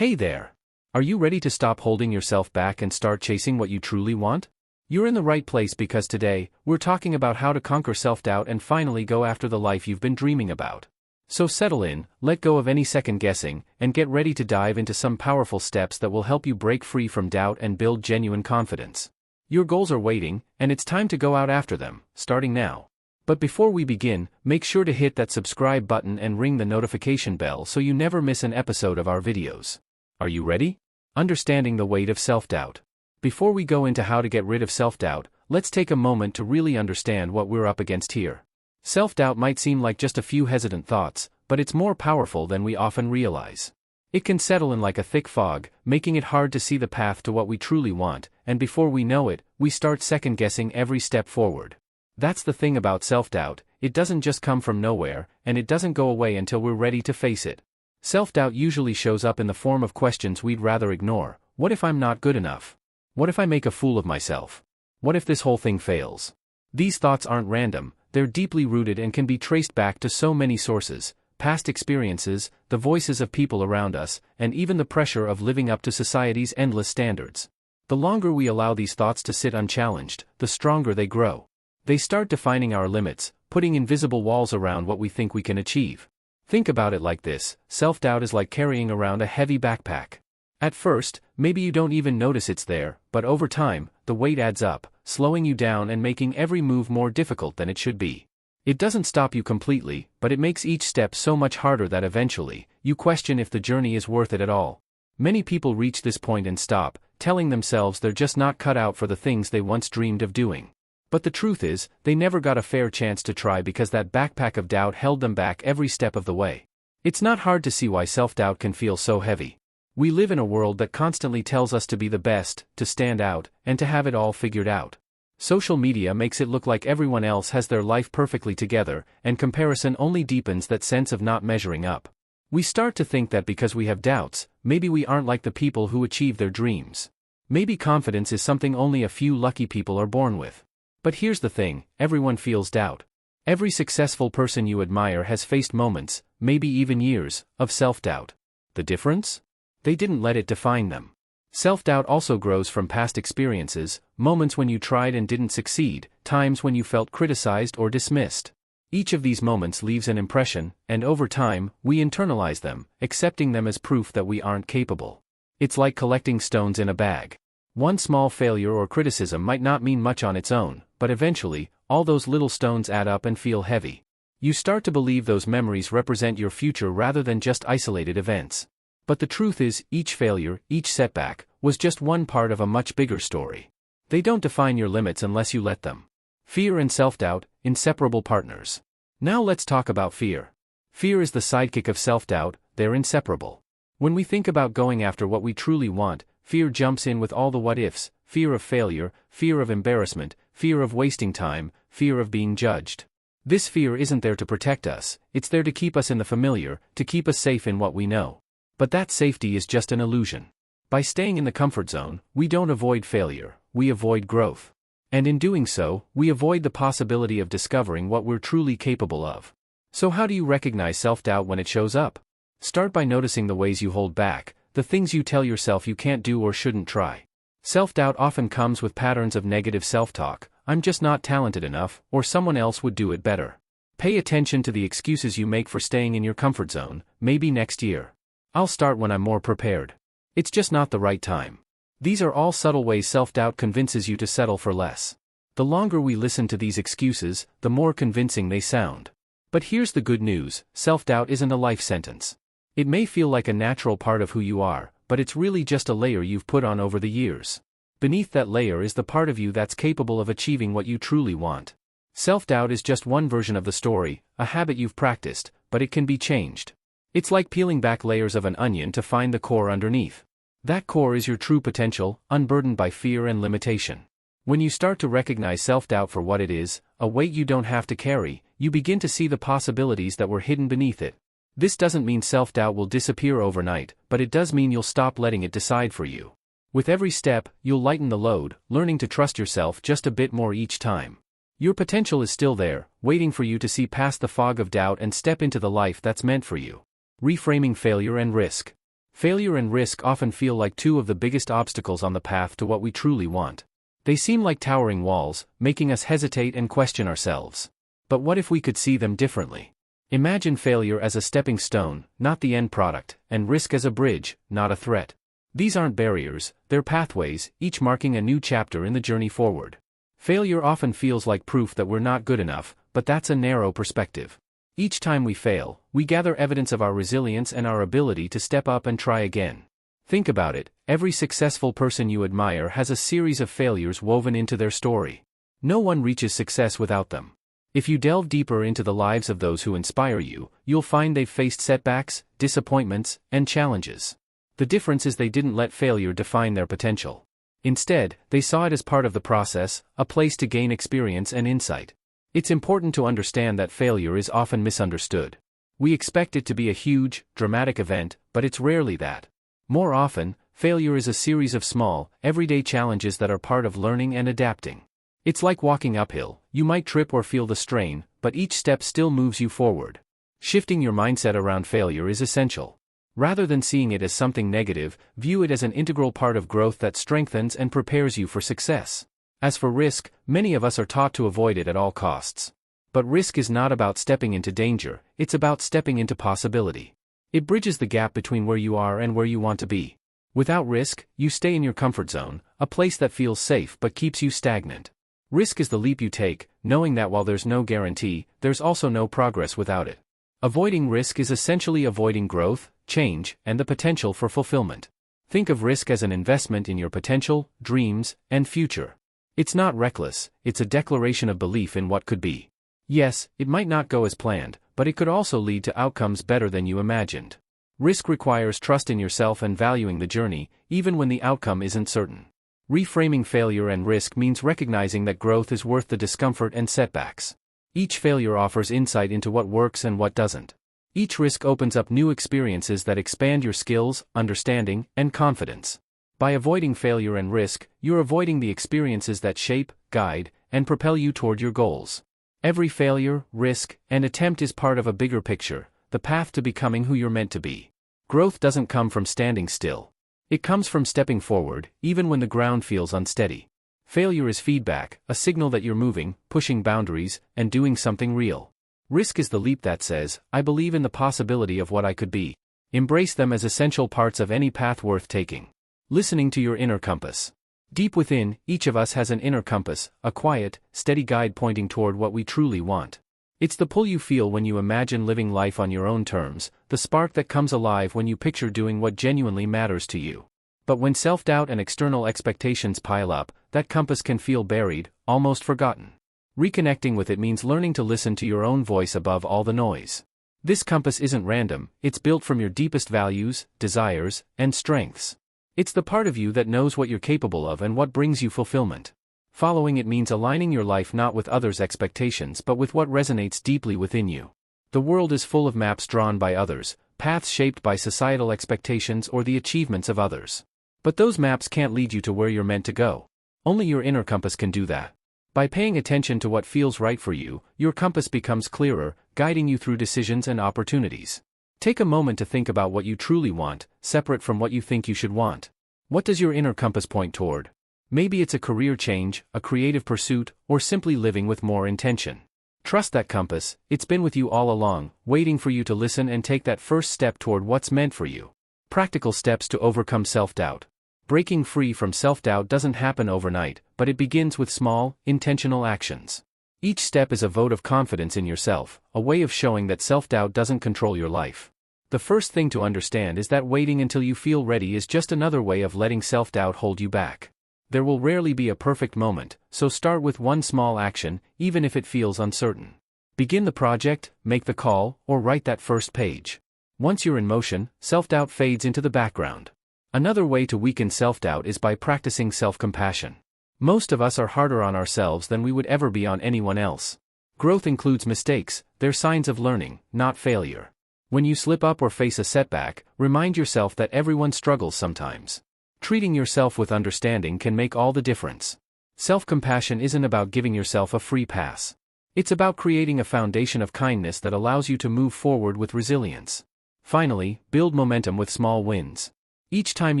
Hey there! Are you ready to stop holding yourself back and start chasing what you truly want? You're in the right place because today, we're talking about how to conquer self-doubt and finally go after the life you've been dreaming about. So settle in, let go of any second guessing, and get ready to dive into some powerful steps that will help you break free from doubt and build genuine confidence. Your goals are waiting, and it's time to go out after them, starting now. But before we begin, make sure to hit that subscribe button and ring the notification bell so you never miss an episode of our videos. Are you ready? Understanding the weight of self-doubt. Before we go into how to get rid of self-doubt, let's take a moment to really understand what we're up against here. Self-doubt might seem like just a few hesitant thoughts, but it's more powerful than we often realize. It can settle in like a thick fog, making it hard to see the path to what we truly want, and before we know it, we start second-guessing every step forward. That's the thing about self-doubt, it doesn't just come from nowhere, and it doesn't go away until we're ready to face it. Self-doubt usually shows up in the form of questions we'd rather ignore. What if I'm not good enough? What if I make a fool of myself? What if this whole thing fails? These thoughts aren't random, they're deeply rooted and can be traced back to so many sources: past experiences, the voices of people around us, and even the pressure of living up to society's endless standards. The longer we allow these thoughts to sit unchallenged, the stronger they grow. They start defining our limits, putting invisible walls around what we think we can achieve. Think about it like this: self-doubt is like carrying around a heavy backpack. At first, maybe you don't even notice it's there, but over time, the weight adds up, slowing you down and making every move more difficult than it should be. It doesn't stop you completely, but it makes each step so much harder that eventually, you question if the journey is worth it at all. Many people reach this point and stop, telling themselves they're just not cut out for the things they once dreamed of doing. But the truth is, they never got a fair chance to try because that backpack of doubt held them back every step of the way. It's not hard to see why self-doubt can feel so heavy. We live in a world that constantly tells us to be the best, to stand out, and to have it all figured out. Social media makes it look like everyone else has their life perfectly together, and comparison only deepens that sense of not measuring up. We start to think that because we have doubts, maybe we aren't like the people who achieve their dreams. Maybe confidence is something only a few lucky people are born with. But here's the thing: everyone feels doubt. Every successful person you admire has faced moments, maybe even years, of self-doubt. The difference? They didn't let it define them. Self-doubt also grows from past experiences, moments when you tried and didn't succeed, times when you felt criticized or dismissed. Each of these moments leaves an impression, and over time, we internalize them, accepting them as proof that we aren't capable. It's like collecting stones in a bag. One small failure or criticism might not mean much on its own, but eventually, all those little stones add up and feel heavy. You start to believe those memories represent your future rather than just isolated events. But the truth is, each failure, each setback, was just one part of a much bigger story. They don't define your limits unless you let them. Fear and self-doubt, inseparable partners. Now let's talk about fear. Fear is the sidekick of self-doubt, they're inseparable. When we think about going after what we truly want, fear jumps in with all the what-ifs: fear of failure, fear of embarrassment, fear of wasting time, fear of being judged. This fear isn't there to protect us, it's there to keep us in the familiar, to keep us safe in what we know. But that safety is just an illusion. By staying in the comfort zone, we don't avoid failure, we avoid growth. And in doing so, we avoid the possibility of discovering what we're truly capable of. So how do you recognize self-doubt when it shows up? Start by noticing the ways you hold back, the things you tell yourself you can't do or shouldn't try. Self-doubt often comes with patterns of negative self-talk: I'm just not talented enough, or someone else would do it better. Pay attention to the excuses you make for staying in your comfort zone: maybe next year. I'll start when I'm more prepared. It's just not the right time. These are all subtle ways self-doubt convinces you to settle for less. The longer we listen to these excuses, the more convincing they sound. But here's the good news: self-doubt isn't a life sentence. It may feel like a natural part of who you are, but it's really just a layer you've put on over the years. Beneath that layer is the part of you that's capable of achieving what you truly want. Self-doubt is just one version of the story, a habit you've practiced, but it can be changed. It's like peeling back layers of an onion to find the core underneath. That core is your true potential, unburdened by fear and limitation. When you start to recognize self-doubt for what it is, a weight you don't have to carry, you begin to see the possibilities that were hidden beneath it. This doesn't mean self-doubt will disappear overnight, but it does mean you'll stop letting it decide for you. With every step, you'll lighten the load, learning to trust yourself just a bit more each time. Your potential is still there, waiting for you to see past the fog of doubt and step into the life that's meant for you. Reframing failure and risk. Failure and risk often feel like two of the biggest obstacles on the path to what we truly want. They seem like towering walls, making us hesitate and question ourselves. But what if we could see them differently? Imagine failure as a stepping stone, not the end product, and risk as a bridge, not a threat. These aren't barriers, they're pathways, each marking a new chapter in the journey forward. Failure often feels like proof that we're not good enough, but that's a narrow perspective. Each time we fail, we gather evidence of our resilience and our ability to step up and try again. Think about it, every successful person you admire has a series of failures woven into their story. No one reaches success without them. If you delve deeper into the lives of those who inspire you, you'll find they've faced setbacks, disappointments, and challenges. The difference is they didn't let failure define their potential. Instead, they saw it as part of the process, a place to gain experience and insight. It's important to understand that failure is often misunderstood. We expect it to be a huge, dramatic event, but it's rarely that. More often, failure is a series of small, everyday challenges that are part of learning and adapting. It's like walking uphill, you might trip or feel the strain, but each step still moves you forward. Shifting your mindset around failure is essential. Rather than seeing it as something negative, view it as an integral part of growth that strengthens and prepares you for success. As for risk, many of us are taught to avoid it at all costs. But risk is not about stepping into danger, it's about stepping into possibility. It bridges the gap between where you are and where you want to be. Without risk, you stay in your comfort zone, a place that feels safe but keeps you stagnant. Risk is the leap you take, knowing that while there's no guarantee, there's also no progress without it. Avoiding risk is essentially avoiding growth, change, and the potential for fulfillment. Think of risk as an investment in your potential, dreams, and future. It's not reckless, it's a declaration of belief in what could be. Yes, it might not go as planned, but it could also lead to outcomes better than you imagined. Risk requires trust in yourself and valuing the journey, even when the outcome isn't certain. Reframing failure and risk means recognizing that growth is worth the discomfort and setbacks. Each failure offers insight into what works and what doesn't. Each risk opens up new experiences that expand your skills, understanding, and confidence. By avoiding failure and risk, you're avoiding the experiences that shape, guide, and propel you toward your goals. Every failure, risk, and attempt is part of a bigger picture, the path to becoming who you're meant to be. Growth doesn't come from standing still. It comes from stepping forward, even when the ground feels unsteady. Failure is feedback, a signal that you're moving, pushing boundaries, and doing something real. Risk is the leap that says, I believe in the possibility of what I could be. Embrace them as essential parts of any path worth taking. Listening to your inner compass. Deep within, each of us has an inner compass, a quiet, steady guide pointing toward what we truly want. It's the pull you feel when you imagine living life on your own terms, the spark that comes alive when you picture doing what genuinely matters to you. But when self-doubt and external expectations pile up, that compass can feel buried, almost forgotten. Reconnecting with it means learning to listen to your own voice above all the noise. This compass isn't random, it's built from your deepest values, desires, and strengths. It's the part of you that knows what you're capable of and what brings you fulfillment. Following it means aligning your life not with others' expectations but with what resonates deeply within you. The world is full of maps drawn by others, paths shaped by societal expectations or the achievements of others. But those maps can't lead you to where you're meant to go. Only your inner compass can do that. By paying attention to what feels right for you, your compass becomes clearer, guiding you through decisions and opportunities. Take a moment to think about what you truly want, separate from what you think you should want. What does your inner compass point toward? Maybe it's a career change, a creative pursuit, or simply living with more intention. Trust that compass, it's been with you all along, waiting for you to listen and take that first step toward what's meant for you. Practical steps to overcome self-doubt. Breaking free from self-doubt doesn't happen overnight, but it begins with small, intentional actions. Each step is a vote of confidence in yourself, a way of showing that self-doubt doesn't control your life. The first thing to understand is that waiting until you feel ready is just another way of letting self-doubt hold you back. There will rarely be a perfect moment, so start with one small action, even if it feels uncertain. Begin the project, make the call, or write that first page. Once you're in motion, self-doubt fades into the background. Another way to weaken self-doubt is by practicing self-compassion. Most of us are harder on ourselves than we would ever be on anyone else. Growth includes mistakes, they're signs of learning, not failure. When you slip up or face a setback, remind yourself that everyone struggles sometimes. Treating yourself with understanding can make all the difference. Self-compassion isn't about giving yourself a free pass. It's about creating a foundation of kindness that allows you to move forward with resilience. Finally, build momentum with small wins. Each time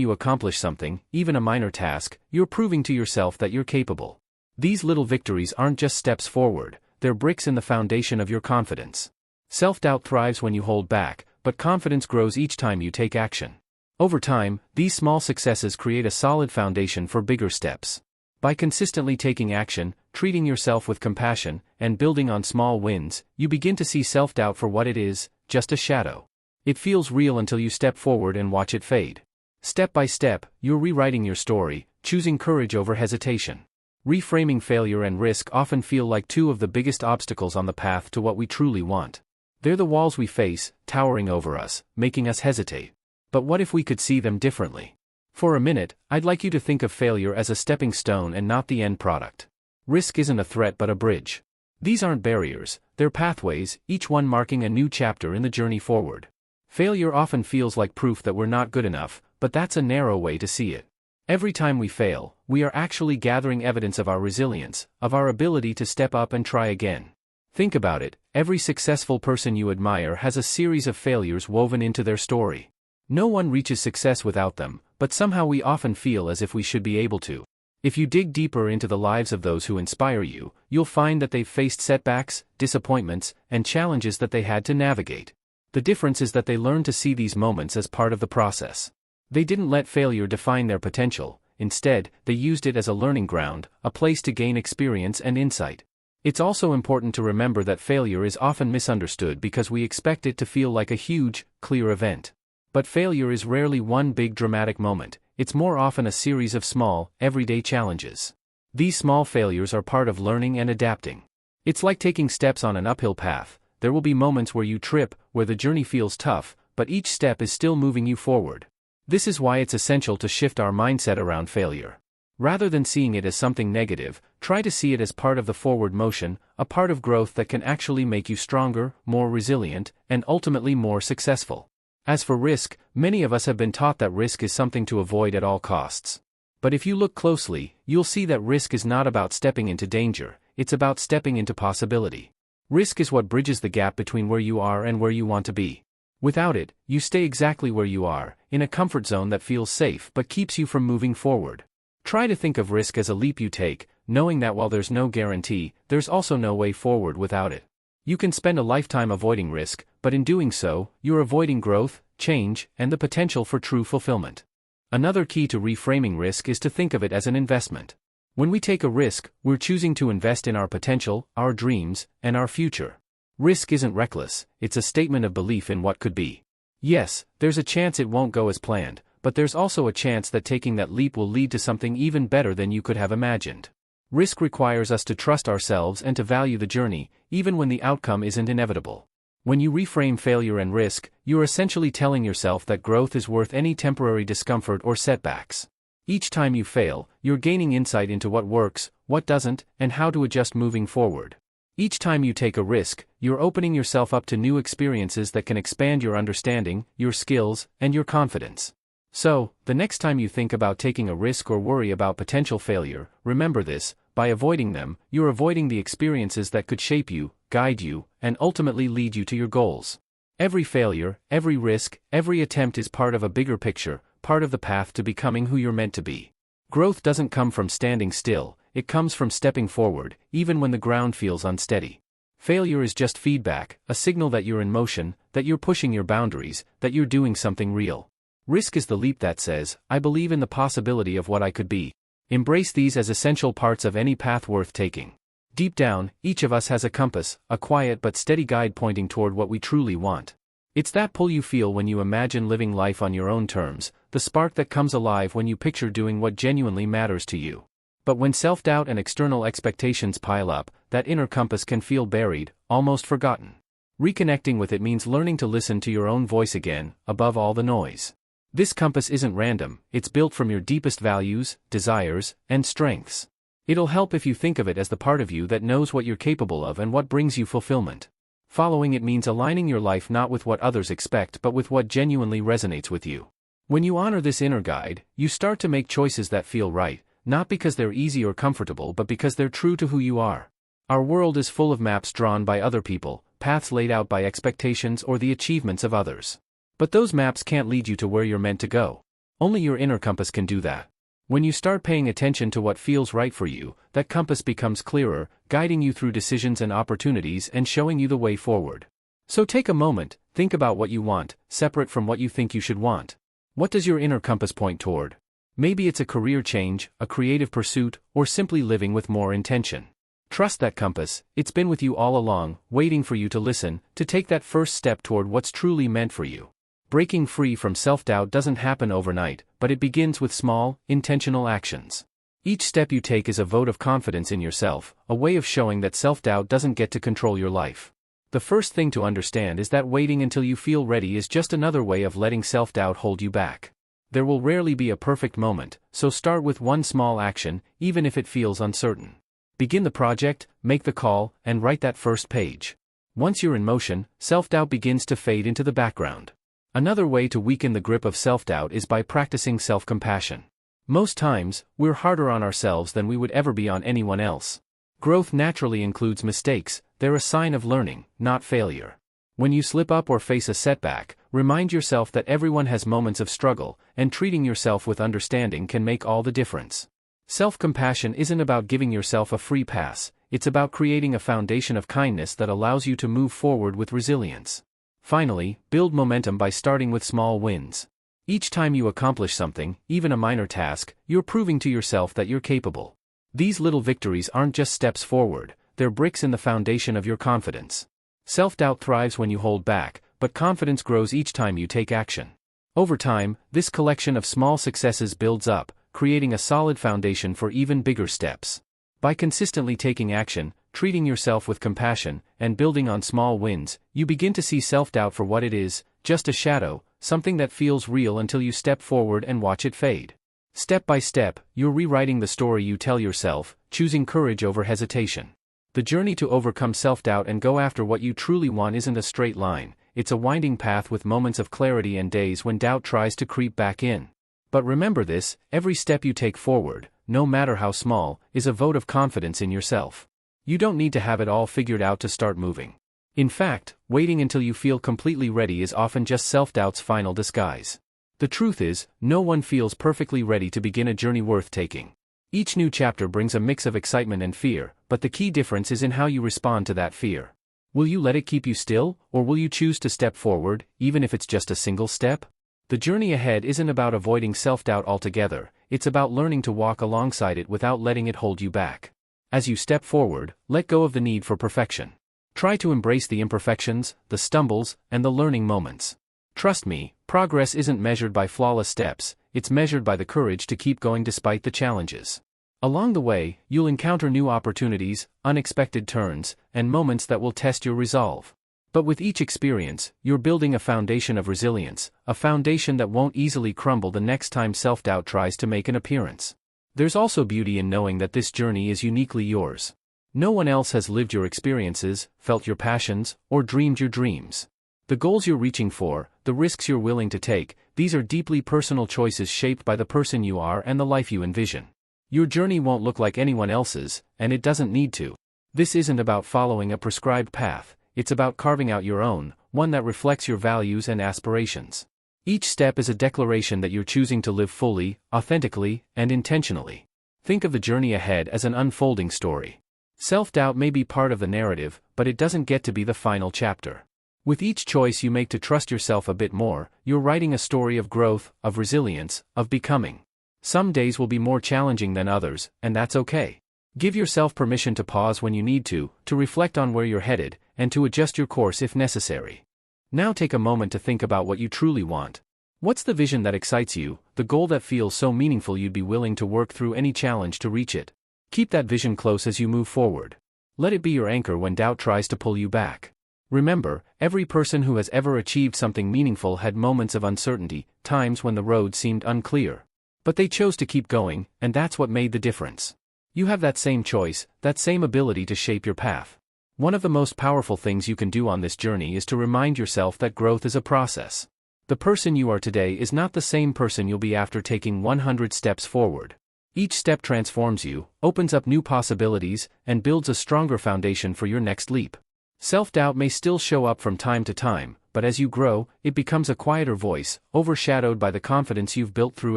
you accomplish something, even a minor task, you're proving to yourself that you're capable. These little victories aren't just steps forward, they're bricks in the foundation of your confidence. Self-doubt thrives when you hold back, but confidence grows each time you take action. Over time, these small successes create a solid foundation for bigger steps. By consistently taking action, treating yourself with compassion, and building on small wins, you begin to see self-doubt for what it is, just a shadow. It feels real until you step forward and watch it fade. Step by step, you're rewriting your story, choosing courage over hesitation. Reframing failure and risk often feel like two of the biggest obstacles on the path to what we truly want. They're the walls we face, towering over us, making us hesitate. But what if we could see them differently? For a minute, I'd like you to think of failure as a stepping stone and not the end product. Risk isn't a threat but a bridge. These aren't barriers, they're pathways, each one marking a new chapter in the journey forward. Failure often feels like proof that we're not good enough, but that's a narrow way to see it. Every time we fail, we are actually gathering evidence of our resilience, of our ability to step up and try again. Think about it, every successful person you admire has a series of failures woven into their story. No one reaches success without them, but somehow we often feel as if we should be able to. If you dig deeper into the lives of those who inspire you, you'll find that they've faced setbacks, disappointments, and challenges that they had to navigate. The difference is that they learned to see these moments as part of the process. They didn't let failure define their potential, instead, they used it as a learning ground, a place to gain experience and insight. It's also important to remember that failure is often misunderstood because we expect it to feel like a huge, clear event. But failure is rarely one big dramatic moment, it's more often a series of small, everyday challenges. These small failures are part of learning and adapting. It's like taking steps on an uphill path. There will be moments where you trip, where the journey feels tough, but each step is still moving you forward. This is why it's essential to shift our mindset around failure. Rather than seeing it as something negative, try to see it as part of the forward motion, a part of growth that can actually make you stronger, more resilient, and ultimately more successful. As for risk, many of us have been taught that risk is something to avoid at all costs. But if you look closely, you'll see that risk is not about stepping into danger, it's about stepping into possibility. Risk is what bridges the gap between where you are and where you want to be. Without it, you stay exactly where you are, in a comfort zone that feels safe but keeps you from moving forward. Try to think of risk as a leap you take, knowing that while there's no guarantee, there's also no way forward without it. You can spend a lifetime avoiding risk, but in doing so, you're avoiding growth, change, and the potential for true fulfillment. Another key to reframing risk is to think of it as an investment. When we take a risk, we're choosing to invest in our potential, our dreams, and our future. Risk isn't reckless, it's a statement of belief in what could be. Yes, there's a chance it won't go as planned, but there's also a chance that taking that leap will lead to something even better than you could have imagined. Risk requires us to trust ourselves and to value the journey, even when the outcome isn't inevitable. When you reframe failure and risk, you're essentially telling yourself that growth is worth any temporary discomfort or setbacks. Each time you fail, you're gaining insight into what works, what doesn't, and how to adjust moving forward. Each time you take a risk, you're opening yourself up to new experiences that can expand your understanding, your skills, and your confidence. So, the next time you think about taking a risk or worry about potential failure, remember this: by avoiding them, you're avoiding the experiences that could shape you, guide you, and ultimately lead you to your goals. Every failure, every risk, every attempt is part of a bigger picture, part of the path to becoming who you're meant to be. Growth doesn't come from standing still, it comes from stepping forward, even when the ground feels unsteady. Failure is just feedback, a signal that you're in motion, that you're pushing your boundaries, that you're doing something real. Risk is the leap that says, I believe in the possibility of what I could be. Embrace these as essential parts of any path worth taking. Deep down, each of us has a compass, a quiet but steady guide pointing toward what we truly want. It's that pull you feel when you imagine living life on your own terms, the spark that comes alive when you picture doing what genuinely matters to you. But when self-doubt and external expectations pile up, that inner compass can feel buried, almost forgotten. Reconnecting with it means learning to listen to your own voice again, above all the noise. This compass isn't random, it's built from your deepest values, desires, and strengths. It'll help if you think of it as the part of you that knows what you're capable of and what brings you fulfillment. Following it means aligning your life not with what others expect but with what genuinely resonates with you. When you honor this inner guide, you start to make choices that feel right, not because they're easy or comfortable but because they're true to who you are. Our world is full of maps drawn by other people, paths laid out by expectations or the achievements of others. But those maps can't lead you to where you're meant to go. Only your inner compass can do that. When you start paying attention to what feels right for you, that compass becomes clearer, guiding you through decisions and opportunities and showing you the way forward. So take a moment, think about what you want, separate from what you think you should want. What does your inner compass point toward? Maybe it's a career change, a creative pursuit, or simply living with more intention. Trust that compass, it's been with you all along, waiting for you to listen, to take that first step toward what's truly meant for you. Breaking free from self-doubt doesn't happen overnight, but it begins with small, intentional actions. Each step you take is a vote of confidence in yourself, a way of showing that self-doubt doesn't get to control your life. The first thing to understand is that waiting until you feel ready is just another way of letting self-doubt hold you back. There will rarely be a perfect moment, so start with one small action, even if it feels uncertain. Begin the project, make the call, and write that first page. Once you're in motion, self-doubt begins to fade into the background. Another way to weaken the grip of self-doubt is by practicing self-compassion. Most times, we're harder on ourselves than we would ever be on anyone else. Growth naturally includes mistakes, they're a sign of learning, not failure. When you slip up or face a setback, remind yourself that everyone has moments of struggle, and treating yourself with understanding can make all the difference. Self-compassion isn't about giving yourself a free pass, it's about creating a foundation of kindness that allows you to move forward with resilience. Finally, build momentum by starting with small wins. Each time you accomplish something, even a minor task, you're proving to yourself that you're capable. These little victories aren't just steps forward, they're bricks in the foundation of your confidence. Self-doubt thrives when you hold back, but confidence grows each time you take action. Over time, this collection of small successes builds up, creating a solid foundation for even bigger steps. By consistently taking action, treating yourself with compassion, and building on small wins, you begin to see self-doubt for what it is, just a shadow, something that feels real until you step forward and watch it fade. Step by step, you're rewriting the story you tell yourself, choosing courage over hesitation. The journey to overcome self-doubt and go after what you truly want isn't a straight line, it's a winding path with moments of clarity and days when doubt tries to creep back in. But remember this, every step you take forward, no matter how small, is a vote of confidence in yourself. You don't need to have it all figured out to start moving. In fact, waiting until you feel completely ready is often just self-doubt's final disguise. The truth is, no one feels perfectly ready to begin a journey worth taking. Each new chapter brings a mix of excitement and fear, but the key difference is in how you respond to that fear. Will you let it keep you still, or will you choose to step forward, even if it's just a single step? The journey ahead isn't about avoiding self-doubt altogether, it's about learning to walk alongside it without letting it hold you back. As you step forward, let go of the need for perfection. Try to embrace the imperfections, the stumbles, and the learning moments. Trust me, progress isn't measured by flawless steps, it's measured by the courage to keep going despite the challenges. Along the way, you'll encounter new opportunities, unexpected turns, and moments that will test your resolve. But with each experience, you're building a foundation of resilience, a foundation that won't easily crumble the next time self-doubt tries to make an appearance. There's also beauty in knowing that this journey is uniquely yours. No one else has lived your experiences, felt your passions, or dreamed your dreams. The goals you're reaching for, the risks you're willing to take, these are deeply personal choices shaped by the person you are and the life you envision. Your journey won't look like anyone else's, and it doesn't need to. This isn't about following a prescribed path. It's about carving out your own, one that reflects your values and aspirations. Each step is a declaration that you're choosing to live fully, authentically, and intentionally. Think of the journey ahead as an unfolding story. Self-doubt may be part of the narrative, but it doesn't get to be the final chapter. With each choice you make to trust yourself a bit more, you're writing a story of growth, of resilience, of becoming. Some days will be more challenging than others, and that's okay. Give yourself permission to pause when you need to reflect on where you're headed, and to adjust your course if necessary. Now take a moment to think about what you truly want. What's the vision that excites you, the goal that feels so meaningful you'd be willing to work through any challenge to reach it? Keep that vision close as you move forward. Let it be your anchor when doubt tries to pull you back. Remember, every person who has ever achieved something meaningful had moments of uncertainty, times when the road seemed unclear. But they chose to keep going, and that's what made the difference. You have that same choice, that same ability to shape your path. One of the most powerful things you can do on this journey is to remind yourself that growth is a process. The person you are today is not the same person you'll be after taking 100 steps forward. Each step transforms you, opens up new possibilities, and builds a stronger foundation for your next leap. Self-doubt may still show up from time to time, but as you grow, it becomes a quieter voice, overshadowed by the confidence you've built through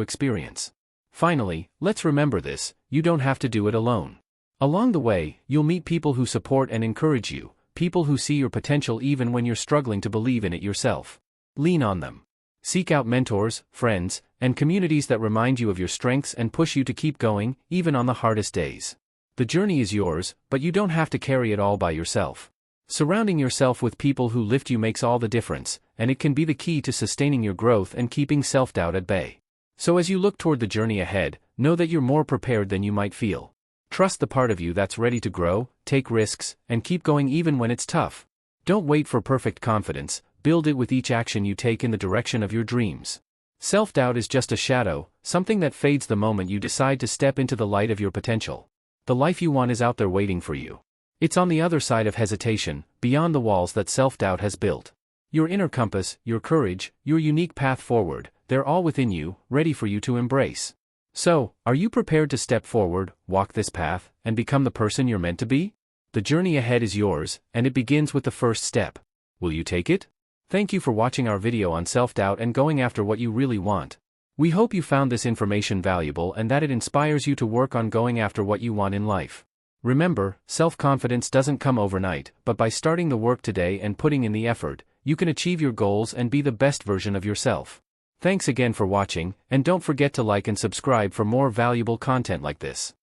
experience. Finally, let's remember this: you don't have to do it alone. Along the way, you'll meet people who support and encourage you, people who see your potential even when you're struggling to believe in it yourself. Lean on them. Seek out mentors, friends, and communities that remind you of your strengths and push you to keep going, even on the hardest days. The journey is yours, but you don't have to carry it all by yourself. Surrounding yourself with people who lift you makes all the difference, and it can be the key to sustaining your growth and keeping self-doubt at bay. So as you look toward the journey ahead, know that you're more prepared than you might feel. Trust the part of you that's ready to grow, take risks, and keep going even when it's tough. Don't wait for perfect confidence, build it with each action you take in the direction of your dreams. Self-doubt is just a shadow, something that fades the moment you decide to step into the light of your potential. The life you want is out there waiting for you. It's on the other side of hesitation, beyond the walls that self-doubt has built. Your inner compass, your courage, your unique path forward, they're all within you, ready for you to embrace. So, are you prepared to step forward, walk this path, and become the person you're meant to be? The journey ahead is yours, and it begins with the first step. Will you take it? Thank you for watching our video on self-doubt and going after what you really want. We hope you found this information valuable and that it inspires you to work on going after what you want in life. Remember, self-confidence doesn't come overnight, but by starting the work today and putting in the effort, you can achieve your goals and be the best version of yourself. Thanks again for watching, and don't forget to like and subscribe for more valuable content like this.